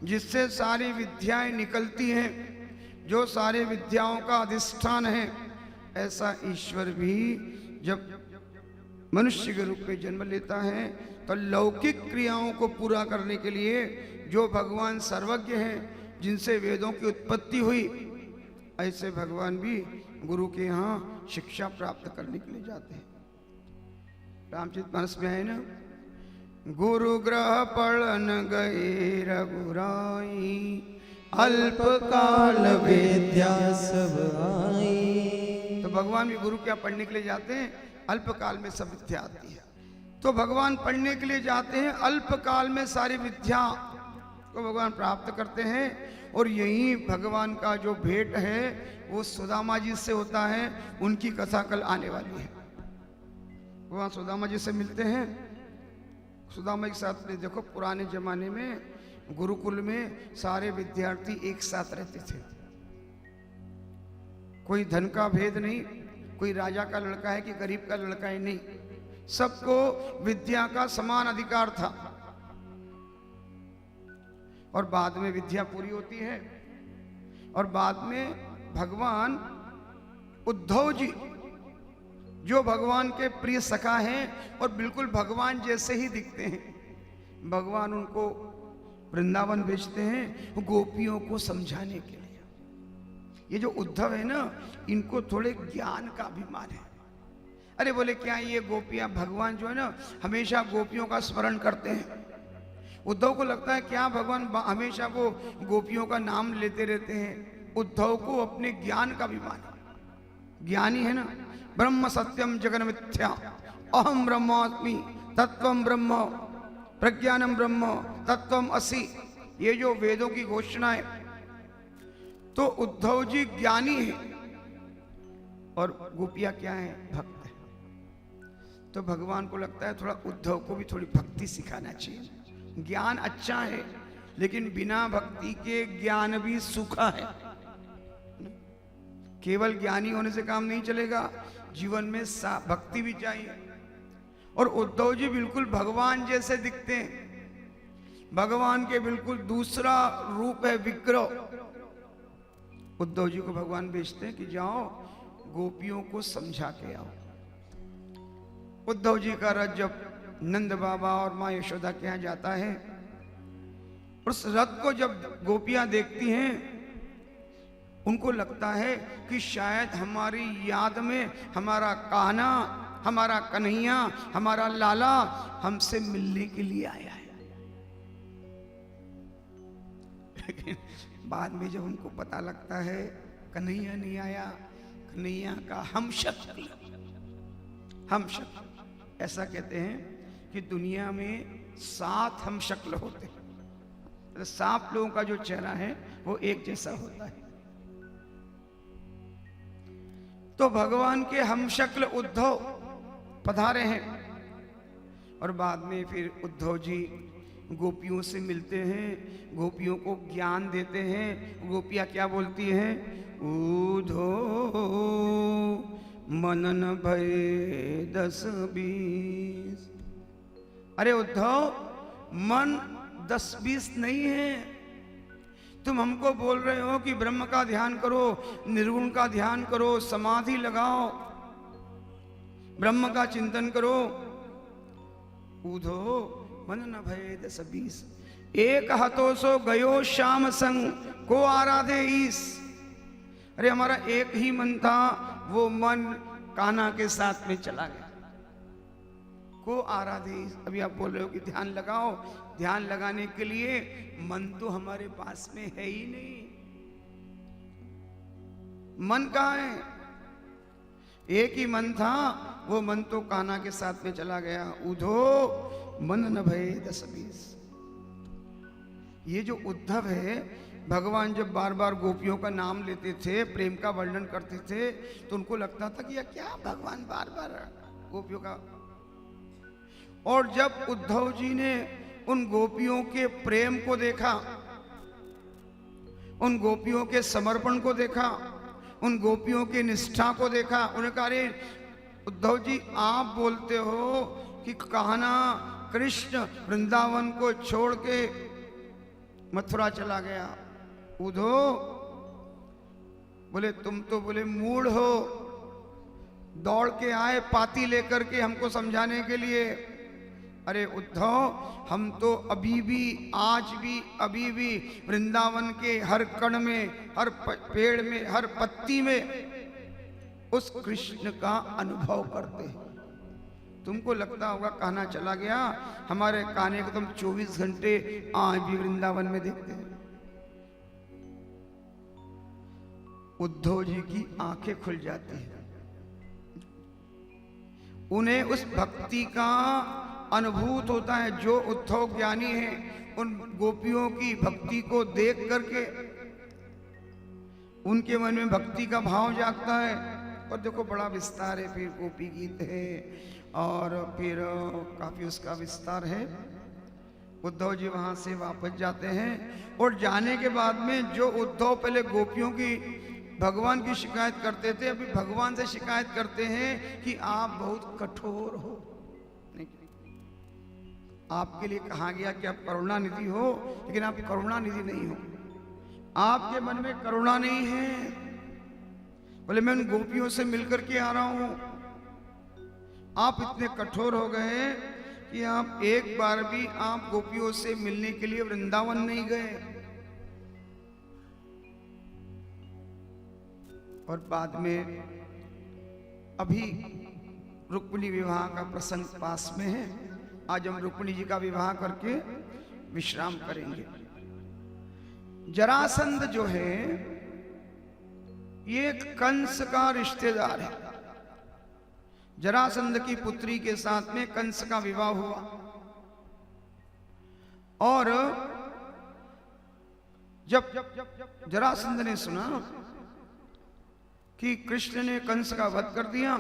जिससे सारी विद्याएं निकलती हैं, जो सारे विद्याओं का अधिष्ठान है, ऐसा ईश्वर भी जब मनुष्य के रूप में जन्म लेता है तो लौकिक क्रियाओं को पूरा करने के लिए जो भगवान सर्वज्ञ हैं, जिनसे वेदों की उत्पत्ति हुई, ऐसे भगवान भी गुरु के यहाँ शिक्षा प्राप्त करने के लिए जाते हैं। रामचरितमानस में है ना, गुरु ग्रह पढ़न गए रघुराई, अल्पकाल विद्या सब आई। तो भगवान भी गुरु क्या पढ़ने के लिए जाते हैं, अल्पकाल में सब विद्या आती है। तो भगवान पढ़ने के लिए जाते हैं, अल्पकाल में सारी विद्या को भगवान प्राप्त करते हैं। और यही भगवान का जो भेंट है वो सुदामा जी से होता है। उनकी कथा कल आने वाली है। भगवान सुदामा जी से मिलते हैं। सुदामा के साथ में देखो, पुराने जमाने में गुरुकुल में सारे विद्यार्थी एक साथ रहते थे। कोई धन का भेद नहीं, कोई राजा का लड़का है कि गरीब का लड़का है, नहीं, सबको विद्या का समान अधिकार था। और बाद में विद्या पूरी होती है और बाद में भगवान उद्धव जी, जो भगवान के प्रिय सखा हैं और बिल्कुल भगवान जैसे ही दिखते हैं, भगवान उनको वृंदावन भेजते हैं गोपियों को समझाने के लिए। ये जो उद्धव है ना, इनको थोड़े ज्ञान का अभिमान है। अरे बोले क्या ये गोपियां, भगवान जो है ना हमेशा गोपियों का स्मरण करते हैं। उद्धव को लगता है क्या भगवान हमेशा वो गोपियों का नाम लेते रहते हैं। उद्धव को अपने ज्ञान का अभिमान है, ज्ञानी है ना। ब्रह्म सत्यम जगन मिथ्या, अहम ब्रह्मास्मि तत्वम ब्रह्म, प्रज्ञानम ब्रह्म तत्वम असि, ये जो वेदों की घोषणा है। तो उद्धव जी ज्ञानी है और गोपियां क्या है, भक्त है। तो भगवान को लगता है थोड़ा उद्धव को भी थोड़ी भक्ति सिखाना चाहिए। ज्ञान अच्छा है लेकिन बिना भक्ति के ज्ञान भी सूखा है। केवल ज्ञानी होने से काम नहीं चलेगा, जीवन में भक्ति भी चाहिए। और उद्धव जी बिल्कुल भगवान जैसे दिखते हैं, भगवान के बिल्कुल दूसरा रूप है, विग्रह। उद्धव जी को भगवान भेजते हैं कि जाओ गोपियों को समझा के आओ। उद्धव जी का रथ जब नंद बाबा और माँ यशोदा के यहाँ जाता है, उस रथ को जब गोपियां देखती हैं, उनको लगता है कि शायद हमारी याद में हमारा कान्हा, हमारा कन्हैया, हमारा लाला हमसे मिलने के लिए आया है। लेकिन बाद में जब उनको पता लगता है कन्हैया नहीं आया, कन्हैया का हम शक्ल, ऐसा कहते हैं कि दुनिया में 7 हम शक्ल होते हैं। 7 लोगों का जो चेहरा है वो एक जैसा होता है। तो भगवान के हम शक्ल उद्धव पधारे हैं और बाद में फिर उद्धव जी गोपियों से मिलते हैं, गोपियों को ज्ञान देते हैं। गोपियां क्या बोलती हैं, ऊधो मनन भय 10-20। अरे उद्धव, मन 10-20 नहीं है। तुम हमको बोल रहे हो कि ब्रह्म का ध्यान करो, निर्गुण का ध्यान करो, समाधि लगाओ, ब्रह्म का चिंतन करो। ऊधो मन न भय 10-20। एक हतो सो गयो श्याम संग को आराधे ईस। अरे हमारा एक ही मन था, वो मन कान्हा के साथ में चला गया। को आराधे ईस। अभी आप बोल रहे हो कि ध्यान लगाओ, ध्यान लगाने के लिए मन तो हमारे पास में है ही नहीं। मन कहाँ है? एक ही मन था, वो मन तो कान्हा के साथ में चला गया। उधो मन न भये 10-20। ये जो उद्धव है, भगवान जब बार बार गोपियों का नाम लेते थे, प्रेम का वर्णन करते थे, तो उनको लगता था कि यह क्या भगवान बार बार गोपियों का। और जब उद्धव जी ने उन गोपियों के प्रेम को देखा, उन गोपियों के समर्पण को देखा, उन गोपियों की निष्ठा को देखा, उन्हें कहा, अरे उद्धव जी आप बोलते हो कि कान्हा कृष्ण वृंदावन को छोड़ के मथुरा चला गया। उद्धव बोले तुम तो बोले मूढ़ हो, दौड़ के आए पाती लेकर के हमको समझाने के लिए। अरे उद्धव, हम तो अभी भी, आज भी, अभी भी वृंदावन के हर कण में, हर पेड़ में, हर पत्ती में उस कृष्ण का अनुभव करते हैं। तुमको लगता होगा कान्हा चला गया, हमारे कान्हे को तुम 24 घंटे आज भी वृंदावन में देखते हैं। उद्धव जी की आंखें खुल जाती हैं, उन्हें उस भक्ति का अनुभूत होता है। जो उद्धव ज्ञानी है, उन गोपियों की भक्ति को देख करके उनके मन में भक्ति का भाव जागता है। और देखो बड़ा विस्तार है, फिर गोपी गीत है और फिर काफी उसका विस्तार है। उद्धव जी वहां से वापस जाते हैं और जाने के बाद में जो उद्धव पहले गोपियों की भगवान की शिकायत करते थे, अभी भगवान से शिकायत करते हैं कि आप बहुत कठोर हो। आपके लिए कहा गया कि आप करुणा निधि हो, लेकिन आप करुणा निधि नहीं हो, आपके मन में करुणा नहीं है। बोले मैं उन गोपियों से मिलकर के आ रहा हूं, आप इतने कठोर हो गए कि आप एक बार भी आप गोपियों से मिलने के लिए वृंदावन नहीं गए। और बाद में अभी रुक्मिणी विवाह का प्रसंग पास में है, आज हम रुक्मिणी जी का विवाह करके विश्राम करेंगे। जरासंध जो है ये कंस का रिश्तेदार है। जरासंध की पुत्री के साथ में कंस का विवाह हुआ और जब जरासंध ने सुना कि कृष्ण ने कंस का वध कर दिया,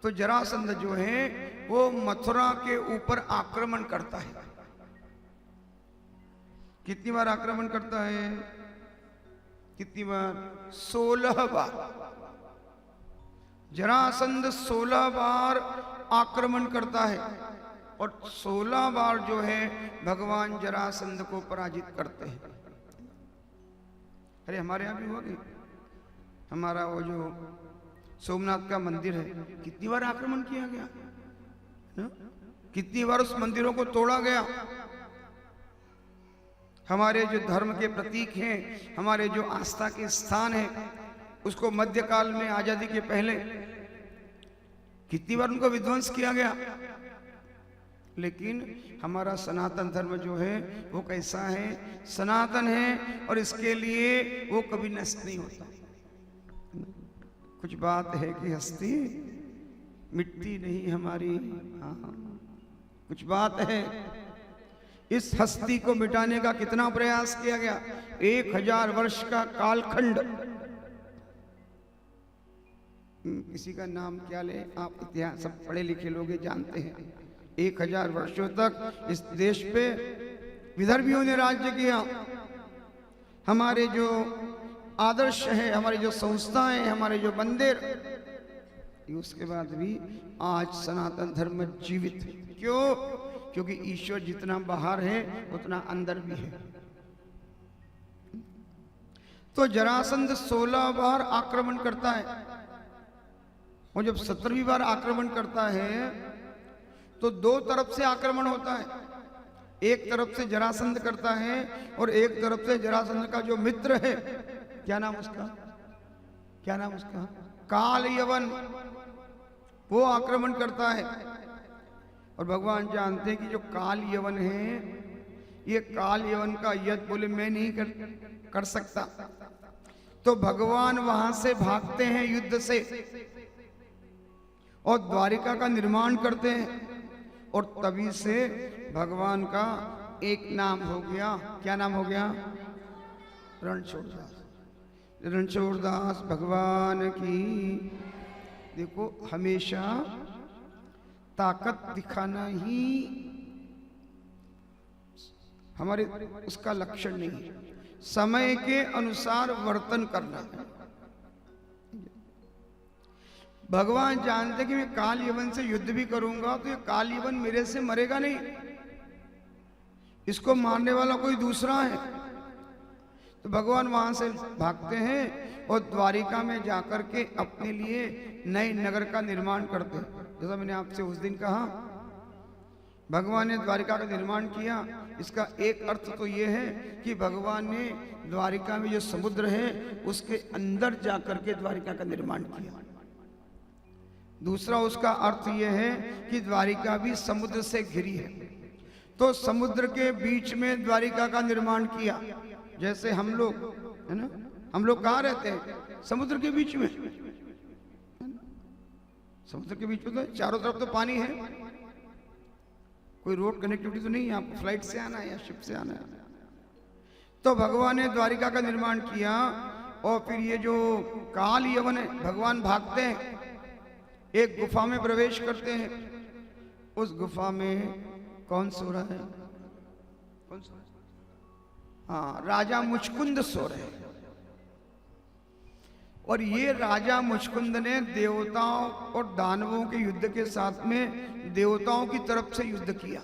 तो जरासंध जो है वो मथुरा के ऊपर आक्रमण करता है। कितनी बार आक्रमण करता है? कितनी बार? 16 बार। जरासंध 16 बार आक्रमण करता है और 16 बार जो है भगवान जरासंध को पराजित करते हैं। अरे हमारे यहां भी हुआ कि हमारा वो जो सोमनाथ का मंदिर है, कितनी बार आक्रमण किया गया ना? कितनी बार उस मंदिरों को तोड़ा गया। हमारे जो धर्म के प्रतीक हैं, हमारे जो आस्था के स्थान हैं, उसको मध्यकाल में आजादी के पहले कितनी बार उनको विध्वंस किया गया। लेकिन हमारा सनातन धर्म जो है वो कैसा है? सनातन है और इसके लिए वो कभी नष्ट नहीं होता। कुछ बात है कि हस्ती मिटती नहीं हमारी। हाँ, कुछ बात है। इस हस्ती को मिटाने का कितना प्रयास किया गया। 1000 वर्ष का कालखंड। किसी का नाम क्या ले, आप इतिहास सब पढ़े लिखे लोग जानते हैं। 1000 वर्षों तक इस देश पे विदर्भियों ने राज्य किया। हमारे जो आदर्श है, हमारी जो संस्थाएं, हमारे जो मंदिर, उसके बाद भी आज सनातन धर्म जीवित है। क्यों? क्योंकि ईश्वर जितना बाहर है उतना अंदर भी है। तो जरासंध 16 बार आक्रमण करता है और जब 17वीं बार आक्रमण करता है तो 2 तरफ से आक्रमण होता है। एक तरफ से जरासंध करता है और एक तरफ से जरासंध का जो मित्र है, क्या नाम उसका, क्या नाम उसका, काल यवन, वो आक्रमण करता है। और भगवान जानते हैं कि जो काल यवन है, ये काल यवन का यज्ञ बोले मैं नहीं कर सकता, तो भगवान वहां से भागते हैं युद्ध से और द्वारिका का निर्माण करते हैं। और तभी से भगवान का एक नाम हो गया, क्या नाम हो गया, रणछोड़दास। रणछोड़दास भगवान की, देखो हमेशा ताकत दिखाना ही हमारे उसका लक्षण नहीं है, समय के अनुसार वर्तन करना है। भगवान जानते कि मैं काल यवन से युद्ध भी करूंगा तो ये काल यवन मेरे से मरेगा नहीं, इसको मारने वाला कोई दूसरा है। तो भगवान वहां से भागते हैं और द्वारिका में जाकर के अपने लिए नए नगर का निर्माण करते हैं। जैसा मैंने आपसे उस दिन कहा, भगवान ने द्वारिका का निर्माण किया। इसका एक अर्थ तो ये है कि भगवान ने द्वारिका में जो समुद्र है उसके अंदर जाकर के द्वारिका का निर्माण किया। दूसरा उसका अर्थ यह है कि द्वारिका भी समुद्र से घिरी है, तो समुद्र के बीच में द्वारिका का निर्माण किया। जैसे हम लोग है ना, हम लोग कहाँ रहते हैं, समुद्र के बीच में, समुद्र के बीच में तो चारों तरफ तो पानी है, कोई रोड कनेक्टिविटी तो नहीं है, आपको फ्लाइट से आना है या शिप से आना है। तो भगवान ने द्वारिका का निर्माण किया और फिर ये जो काल यवन है, भगवान भागते हैं, एक गुफा में प्रवेश करते हैं। उस गुफा में कौन सो रहा है, कौन सो रहा है, हाँ, राजा मुचकुंद सो रहे हैं। और ये राजा मुचकुंद ने देवताओं और दानवों के युद्ध के साथ में देवताओं की तरफ से युद्ध किया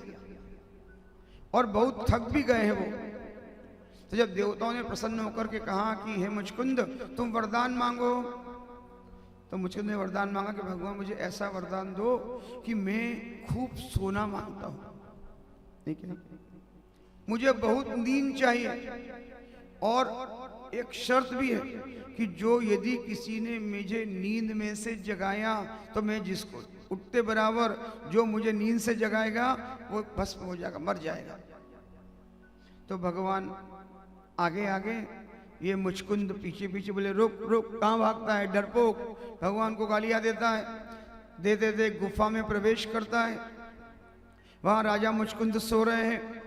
और बहुत थक भी गए हैं वो। तो जब देवताओं ने प्रसन्न होकर के कहा कि हे मुचकुंद तुम वरदान मांगो, तो मुचकुंद ने वरदान मांगा कि भगवान मुझे ऐसा वरदान दो कि मैं खूब सोना मांगता हूं, ठीक है, मुझे बहुत नींद चाहिए और एक शर्त भी है कि जो यदि किसी ने मुझे नींद में से जगाया तो मैं जिसको उठते बराबर जो मुझे नींद से जगाएगा वो भस्म हो जाएगा, मर जाएगा। तो भगवान आगे आगे, ये मुचकुंद पीछे पीछे, बोले रुक रुक, कहाँ भागता है डरपोक। भगवान को गालियां देता है, दे दे दे गुफा में प्रवेश करता है। वहां राजा मुचकुंद सो रहे हैं।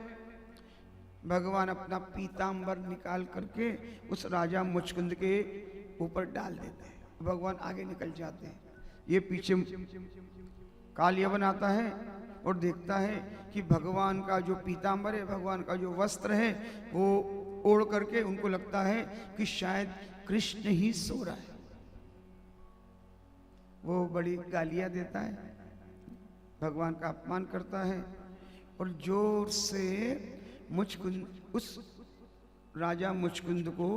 भगवान अपना पीतांबर निकाल करके उस राजा मुचकुंद के ऊपर डाल देते हैं। भगवान आगे निकल जाते हैं। ये पीछे काल यवन आता है और देखता है कि भगवान का जो पीतांबर है, भगवान का जो वस्त्र है, वो ओढ़ करके उनको लगता है कि शायद कृष्ण ही सो रहा है। वो बड़ी गालियां देता है, भगवान का अपमान करता है और जोर से मुचकुंद, उस राजा मुचकुंद को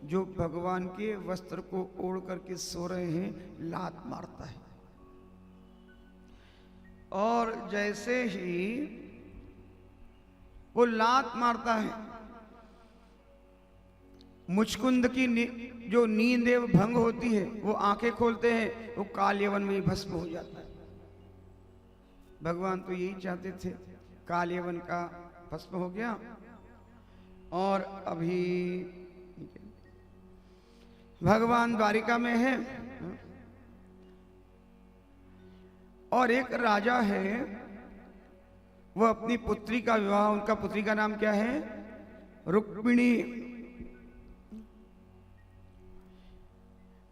जो भगवान के वस्त्र को ओढ़ करके सो रहे हैं लात मारता है। और जैसे ही वो लात मारता है, मुचकुंद की जो नींद है वो भंग होती है। वो आंखें खोलते हैं, वो काल यवन में भस्म हो जाता है। भगवान तो यही चाहते थे, काल यवन का भस्म हो गया। और अभी भगवान द्वारिका में है और एक राजा है, वो अपनी पुत्री का विवाह, उनका पुत्री का नाम क्या है, रुक्मिणी।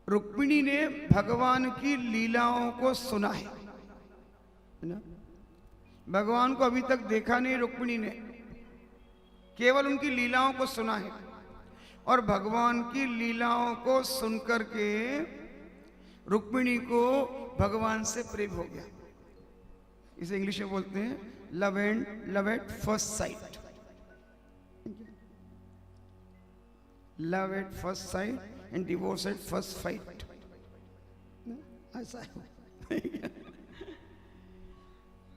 रुक्मिणी ने भगवान की लीलाओं को सुना है ना? भगवान को अभी तक देखा नहीं रुक्मिणी ने, केवल उनकी लीलाओं को सुना है। और भगवान की लीलाओं को सुनकर के रुक्मिणी को भगवान से प्रेम हो गया। इसे इंग्लिश में बोलते हैं love at first sight. Love at first sight and divorce at first fight, ऐसा है।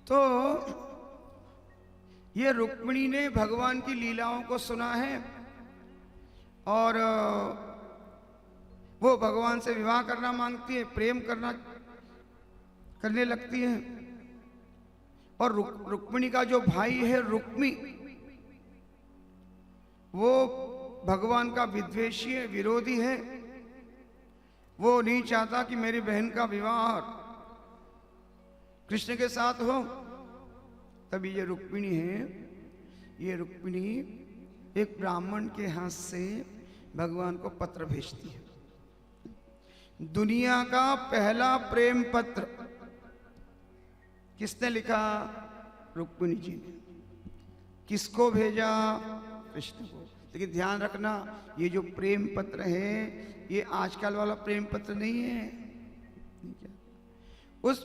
तो ये रुक्मिणी ने भगवान की लीलाओं को सुना है और वो भगवान से विवाह करना मांगती है, प्रेम करने लगती है। और रुक्मिणी का जो भाई है रुक्मी, वो भगवान का विद्वेषी है, विरोधी है। वो नहीं चाहता कि मेरी बहन का विवाह कृष्ण के साथ हो। तभी ये रुक्मिणी है, ये रुक्मिणी एक ब्राह्मण के हाथ से भगवान को पत्र भेजती है। दुनिया का पहला प्रेम पत्र किसने लिखा? रुक्मिणी जी ने। किसको भेजा? कृष्ण को। लेकिन ध्यान रखना, ये जो प्रेम पत्र है ये आजकल वाला प्रेम पत्र नहीं है। उस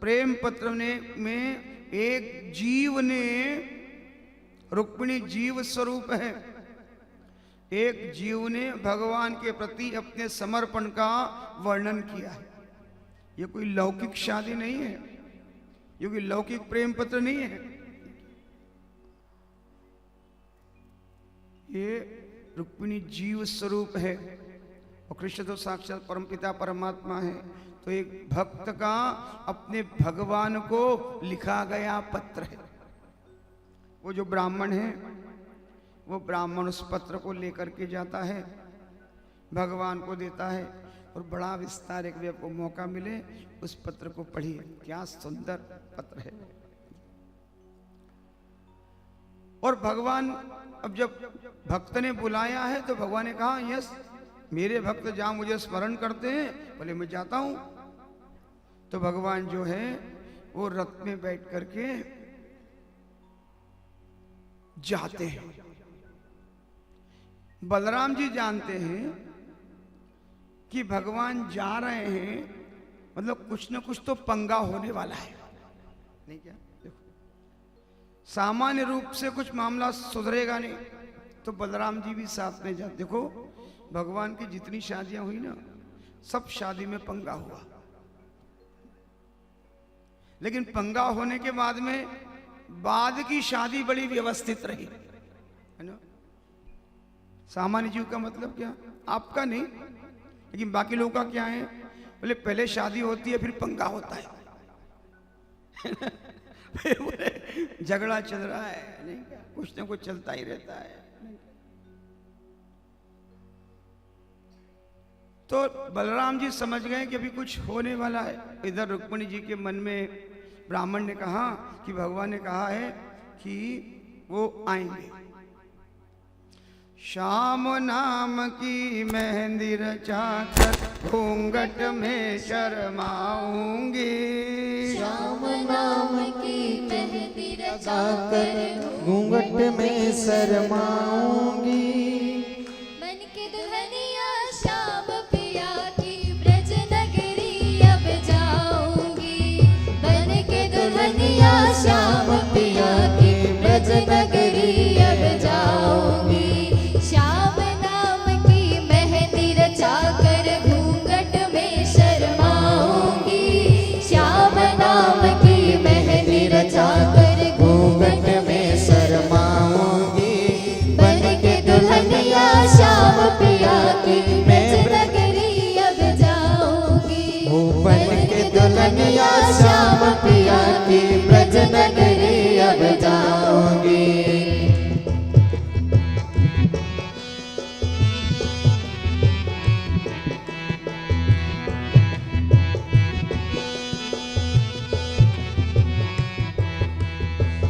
प्रेम पत्र में एक जीव ने, रुक्मिणी जीव स्वरूप है, एक जीव ने भगवान के प्रति अपने समर्पण का वर्णन किया है। ये कोई लौकिक शादी नहीं है, ये कोई लौकिक प्रेम पत्र नहीं है। ये रुक्मिणी जीव स्वरूप है और कृष्ण तो साक्षात परमपिता परमात्मा है। तो एक भक्त का अपने भगवान को लिखा गया पत्र है। वो जो ब्राह्मण है, वो ब्राह्मण उस पत्र को लेकर के जाता है, भगवान को देता है और बड़ा विस्तार, एक भी आपको मौका मिले उस पत्र को पढ़िए, क्या सुंदर पत्र है। और भगवान, अब जब भक्त ने बुलाया है तो भगवान ने कहा यस, मेरे भक्त जहां मुझे स्मरण करते हैं बोले मैं जाता हूं। तो भगवान जो है वो रथ में बैठ करके जाते हैं। बलराम जी जानते हैं कि भगवान जा रहे हैं, मतलब कुछ न कुछ तो पंगा होने वाला है, नहीं क्या? देखो सामान्य रूप से कुछ मामला सुधरेगा नहीं, तो बलराम जी भी साथ में जाते। देखो भगवान की जितनी शादियां हुई ना, सब शादी में पंगा हुआ, लेकिन पंगा होने के बाद में बाद की शादी बड़ी व्यवस्थित रही, है ना? सामान्य जीव का मतलब क्या? आपका नहीं, लेकिन बाकी लोगों का क्या है? बोले पहले शादी होती है फिर पंगा होता है, फिर झगड़ा चल रहा है, नहीं क्या? कुछ ना कुछ चलता ही रहता है। तो बलराम जी समझ गए कि अभी कुछ होने वाला है। इधर रुक्मिणी जी के मन में ब्राह्मण ने कहा कि भगवान ने कहा है कि वो आएंगे। श्याम नाम की मेहंदी रचाकर घूंघट में शर्माऊंगी,
श्याम नाम की मेहंदी रचाकर
घूंघट में शर्माऊंगी।
मन के दुल्हनिया श्याम पिया की ब्रज नगरी अब जाऊंगी। मन के दुल्हनिया श्याम पिया की ब्रज नगरी अब जाऊंगी। श्याम नाम की मेहंदी रचाकर घूंघट में शर्माऊंगी। श्याम नाम की मेहंदी रचाकर घूंघट में शर्माऊंगी। बन के दुल्हनिया श्याम पिया की ब्रज नगरी अब जाऊंगी।
बन के दुल्हनिया श्याम पिया की ब्रज नगरी अब जाऊंगी।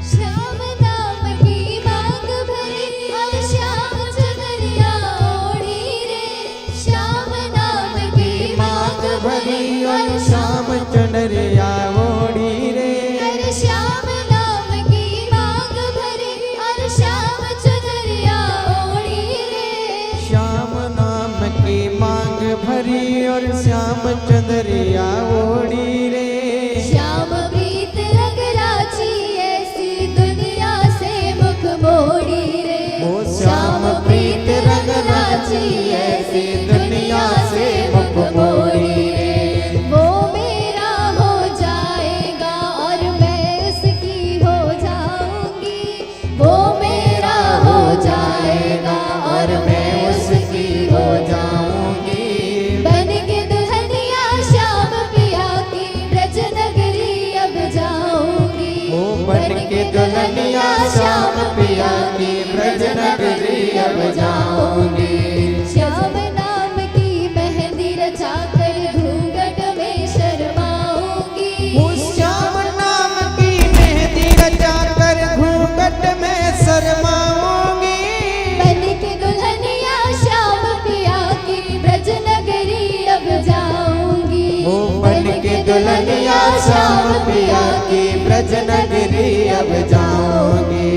श्याम नाम की मांग भरी और श्याम चुनरिया ओढ़ी रे। श्याम नाम की मांग भरी और
श्याम चुनरिया ओढ़ी रे।
अरे श्याम नाम की मांग भरी और श्याम चुनरिया ओढ़ी रे।
श्याम नाम की मांग भरी और श्याम चंदरिया ओढ़ी रे।
श्याम प्रीत रंग राची ऐसी दुनिया से मुख मोड़ी रे।
ओ
श्याम प्रीत रंग राची ऐसी दुनिया से मुख मोड़ी रे। वो मेरा हो जाएगा और मैं उसकी हो जाऊंगी। रचा कर घूंघट में शर्माऊंगी।
उस श्याम नाम की मेहंदी रचा कर घूंघट में शर्माऊंगी।
बन के दुल्हनिया श्याम पिया की ब्रज नगरी अब जाऊंगी।
वो बन के दुल्हनिया श्याम पिया की ब्रज नगरी अब जाऊंगी।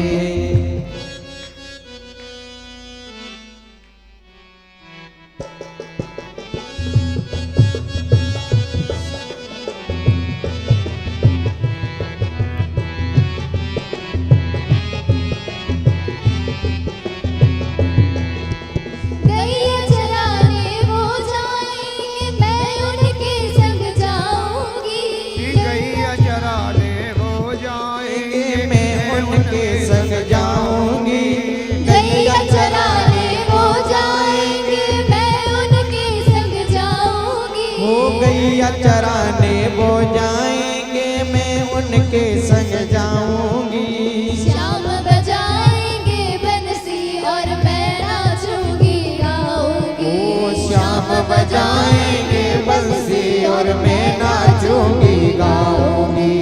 गैया चराने वो जाएंगे मैं उनके संग जाऊंगी।
गैया चराने वो जाएंगे
मैं उनके संग जाऊंगी।
गैया चराने वो जाएंगे मैं उनके संग जाऊंगी।
हो गैया चराने वो जाएंगे मैं उनके संग जाऊंगी।
श्याम बजाएंगे बंसी और मैं नाचूंगी गाऊंगी।
ओ श्याम बजाएंगे बंसी और मैं नाचूंगी गाऊंगी।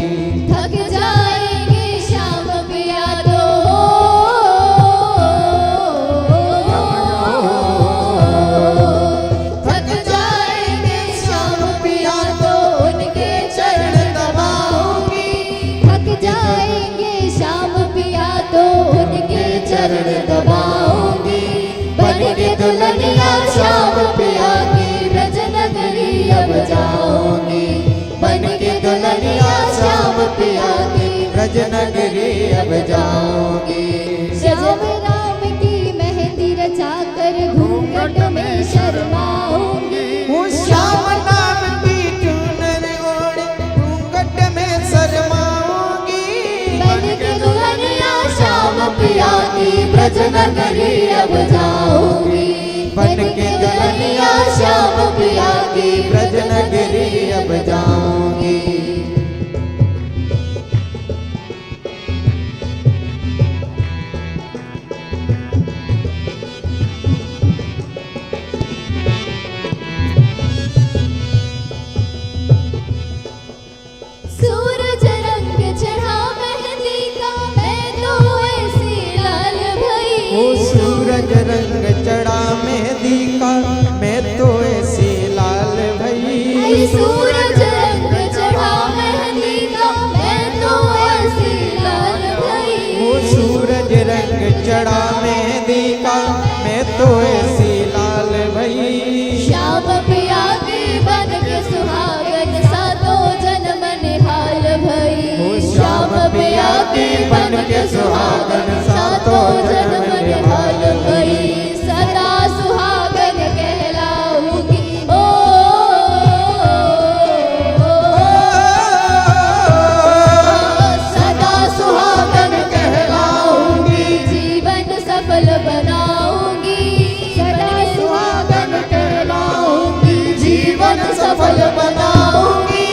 थक जाएंगे श्याम पिया तो थक जाएंगे श्याम पिया तो उनके चरण दबाऊंगी। थक जाएंगे श्याम पिया तो उनके चरण दबाऊंगी। बन के दुल्हनिया श्याम पिया की ब्रज नगरी अब जाऊंगी। बन के दुल्हनिया श्याम पिया की
ब्रज नगरी अब जाऊंगी।
श्याम राम की मेहंदी रचा कर घूंघट में शर्माऊंगी।
उस श्याम नाम की चुनर ओढ़ घूंघट में शर्माऊंगी।
बन के दुल्हनिया श्याम पिया की ब्रज नगरी अब जाऊंगी।
बन के दुल्हनिया श्याम पिया की ब्रज नगरी अब जाऊंगी।
सूरज रंग चढ़ा मेहंदी का मैं तो ऐसी लाल भई।
ओ सूरज रंग चढ़ा मेहंदी का मैं तो ऐसी लाल भई।
सूरज रंग चढ़ा मेहंदी का मैं तो ऐसी लाल भई।
ओ सूरज रंग चढ़ा मेहंदी का मैं तो ऐसी लाल भई।
श्याम पिया की बन के सुहागन सातों जन्म निहाल भई।
ओ श्याम पिया की बन के सुहागन सातों जन्म निहाल
भई। सदा सुहागन कहलाऊंगी ओ सदा सुहागन कहलाऊंगी। जीवन सफल बनाऊंगी। सदा सुहागन कहलाऊंगी। जीवन सफल बनाऊंगी।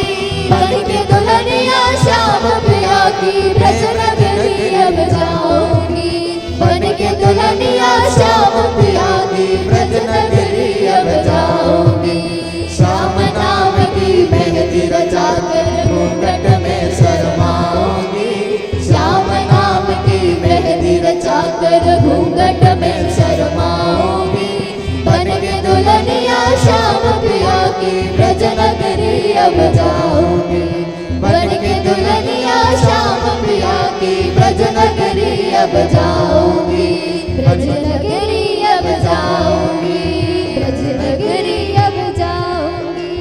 बन के दुल्हनिया श्याम पिया की ब्रज नगरी अब जाऊंगी। बन के दुल्हनिया श्याम पिया की ब्रज नगरी अब जाऊंगी। श्याम नाम की मेहंदी रचा कर घूंघट में शर्माऊंगी। श्याम नाम की मेहंदी रचा कर घूंघट में शर्माऊंगी। बन के दुल्हनिया श्याम पिया की ब्रज नगरी अब जाऊंगी। बन के दुल्हनिया श्याम पिया की ब्रज नगरी अब जाऊंगी। ब्रज नगरी अब जाऊंगी। ब्रज नगरी अब जाऊंगी।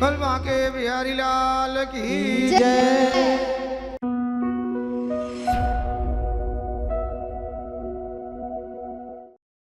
कलमा के बिहारी लाल की
जय।